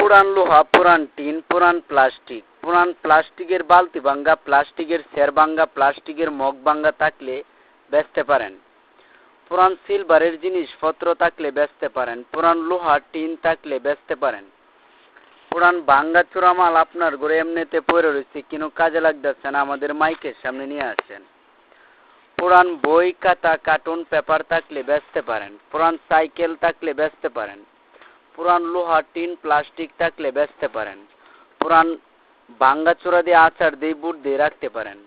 পুরান লোহা, পুরান টিন, পুরান প্লাস্টিক, পুরান প্লাস্টিকের বালতি ভাঙ্গা, প্লাস্টিকের চেয়ার ভাঙ্গা, প্লাস্টিকের মগ ভাঙ্গা থাকলে বেচতে পারেন। পুরান সিলভারের জিনিসপত্র থাকলে বেচতে পারেন। পুরান লোহা, টিন থাকলে বেচতে পারেন। পুরান ভাঙ্গা চোরা মাল আপনার ঘরে এমনিতে পড়ে রয়েছে, কিন্তু কাজে লাগতেছে না, আমাদের মাইকের সামনে নিয়ে আসেন। পুরান বই, খাতা, কার্টুন, পেপার থাকলে বেচতে পারেন। পুরান সাইকেল থাকলে বেচতে পারেন। পুরান লোহা, টিন, প্লাস্টিক থাকলে বেচতে পারেন। পুরান ভাঙ্গা চোরা দিয়ে আচার দিয়ে বুট দিয়ে রাখতে পারেন।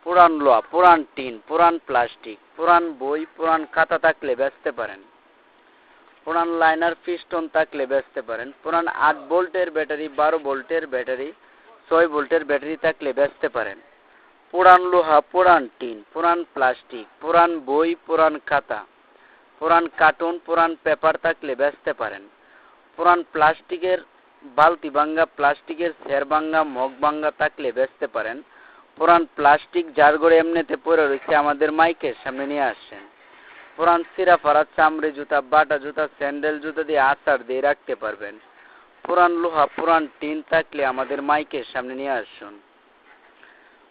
পুরান লোহা, পুরান টিন, পুরান প্লাস্টিক, পুরান বই, পুরান খাতা থাকলে বেচতে পারেন। পুরান লাইনার পিস্টন থাকলে বেচতে পারেন। পুরান 8 ভোল্টের ব্যাটারি, 12 ভোল্টের ব্যাটারি, 6 ভোল্টের ব্যাটারি থাকলে বেচতে পারেন। পুরান লোহা, পুরান টিন, পুরান প্লাস্টিক, পুরান বই, পুরান খাতা, পুরান কার্টুন, পুরান পেপার থাকলে বেচতে পারেন। পুরান প্লাস্টিকের বালতি ভাঙ্গা, প্লাস্টিকের চেয়ার ভাঙ্গা, মগ ভাঙ্গা থাকলে বেচতে পারেন। পুরান প্লাস্টিক যার ঘরে এমনিতে পড়ে রয়েছে, আমাদের মাইকের সামনে নিয়ে আসছেন। পুরান সিরা ফারা চামড়ি জুতা, বাটা জুতা, স্যান্ডেল জুতা দিয়ে আচার দিয়ে রাখতে পারবেন। পুরান লোহা, পুরান টিন থাকলে আমাদের মাইকের সামনে নিয়ে আসুন।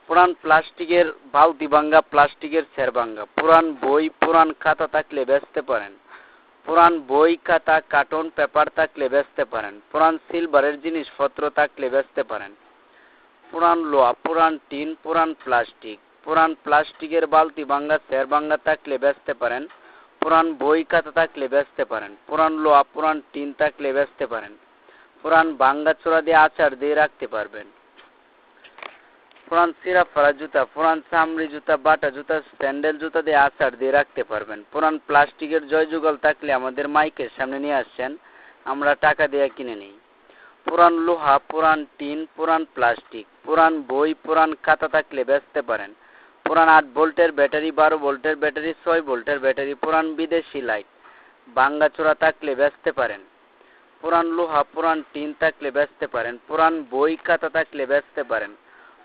পুরান প্লাস্টিকের বালতি ভাঙ্গা, প্লাস্টিকের চেয়ার ভাঙ্গা, পুরান বই, পুরান খাতা থাকলে বেচতে পারেন। পুরান বই, খাতা, কার্টুন, পেপার থাকলে বেচতে পারেন। পুরান সিলভারের জিনিসপত্র থাকলে বেচতে পারেন। পুরান লোহা, পুরান টিন, পুরান প্লাস্টিক, পুরান প্লাস্টিকের বালতি ভাঙ্গা, চেয়ার ভাঙ্গা থাকলে বেচতে পারেন। পুরান বই, খাতা থাকলে বেচতে পারেন। পুরান লোহা, পুরান টিন থাকলে বেচতে পারেন। পুরান ভাঙ্গা চোরা দিয়ে আচার দিয়ে রাখতে পারবেন। পুরান সিরা ফারা জুতা, পুরান চামড়ি জুতা, বাটা জুতা, স্যান্ডেল জুতা দিয়ে আচার দিয়ে রাখতে পারবেন। পুরান প্লাস্টিকের জয় যুগল থাকলে আমাদের মাইকের সামনে নিয়ে আসছেন, আমরা টাকা দিয়ে কিনে নিই। পুরান লোহা, পুরান টিন, পুরান প্লাস্টিক, পুরান বই, পুরান খাতা থাকলে বেচতে পারেন। পুরান 8 ভোল্টের ব্যাটারি, 12 ভোল্টের ব্যাটারি, 6 ভোল্টের ব্যাটারি, পুরান বিদেশি লাইট ভাঙ্গা চোরা থাকলে বেচতে পারেন। পুরান লোহা, পুরান টিন থাকলে বেচতে পারেন। পুরান বই, খাতা থাকলে বেচতে পারেন।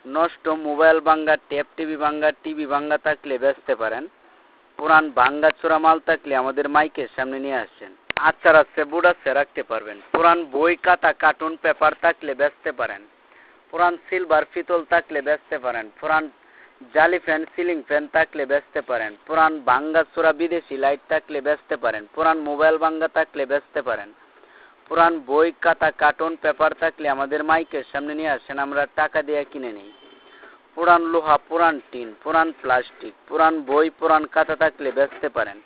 নষ্ট মোবাইল ভাঙ্গা, ট্যাব টিভি ভাঙ্গা, টিভি ভাঙ্গা থাকলে বেচতে পারেন। পুরান ভাঙ্গা চোরা মাল থাকলে আমাদের মাইকের সামনে নিয়ে আসছেন, আচার আছে, বুট আছে, রাখতে পারবেন। পুরান বই, খাতা, কার্টুন, পেপার থাকলে বেচতে পারেন। পুরান সিলভার পিতল থাকলে বেচতে পারেন। পুরান জালি ফ্যান, সিলিং ফ্যান থাকলে বেচতে পারেন। পুরান ভাঙ্গা চোরা বিদেশি লাইট থাকলে বেচতে পারেন। পুরান মোবাইল ভাঙ্গা থাকলে বেচতে পারেন। পুরান বই, খাতা, কার্টুন, পেপার থাকলে আমাদের মাইকের সামনে নিয়ে আসেন, আমরা টাকা দিয়ে কিনে নিই। পুরান লোহা, পুরান টিন, পুরান প্লাস্টিক, পুরান বই, পুরান খাতা থাকলে বেচতে পারেন।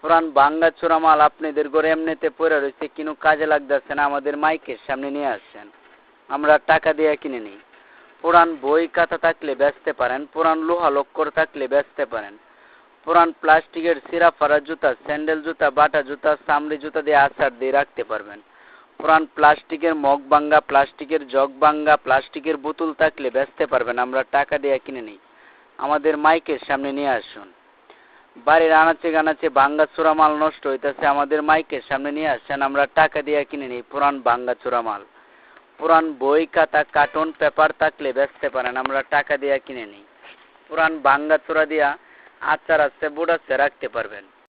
পুরান ভাঙ্গা চোরা মাল আপনাদের ঘরে এমনিতে পড়ে রয়েছে, কিন্তু কাজে লাগতেছে না, আমাদের মাইকের সামনে নিয়ে আসছেন, আমরা টাকা দিয়ে কিনে নিই। পুরান বই, খাতা থাকলে বেচতে পারেন। পুরান লোহা লক্কর থাকলে বেচতে পারেন। পুরান প্লাস্টিকের সিরা ফারা জুতা, স্যান্ডেল জুতা, বাটা জুতা, চামড়ি জুতা দিয়ে আচার দিয়ে রাখতে পারবেন। পুরান প্লাস্টিকের মগ ভাঙ্গা, প্লাস্টিকের জগ ভাঙ্গা, প্লাস্টিকের বোতল থাকলে বেচতে পারবেন, আমরা টাকা দিয়ে কিনে নিই, আমাদের মাইকের সামনে নিয়ে আসুন। বাড়ির আনাচে গানাচে ভাঙ্গা চোরা মাল নষ্ট হইতেছে, আমাদের মাইকের সামনে নিয়ে আসছেন, আমরা টাকা দিয়ে কিনে নিই পুরান ভাঙ্গা চোরা মাল। পুরান বই, খাতা, কার্টুন, পেপার থাকলে বেচতে পারেন, আমরা টাকা দিয়ে কিনে নিই। পুরান ভাঙ্গা চোরা দিয়া আচার আছে, বুট আছে, রাখতে পারবেন।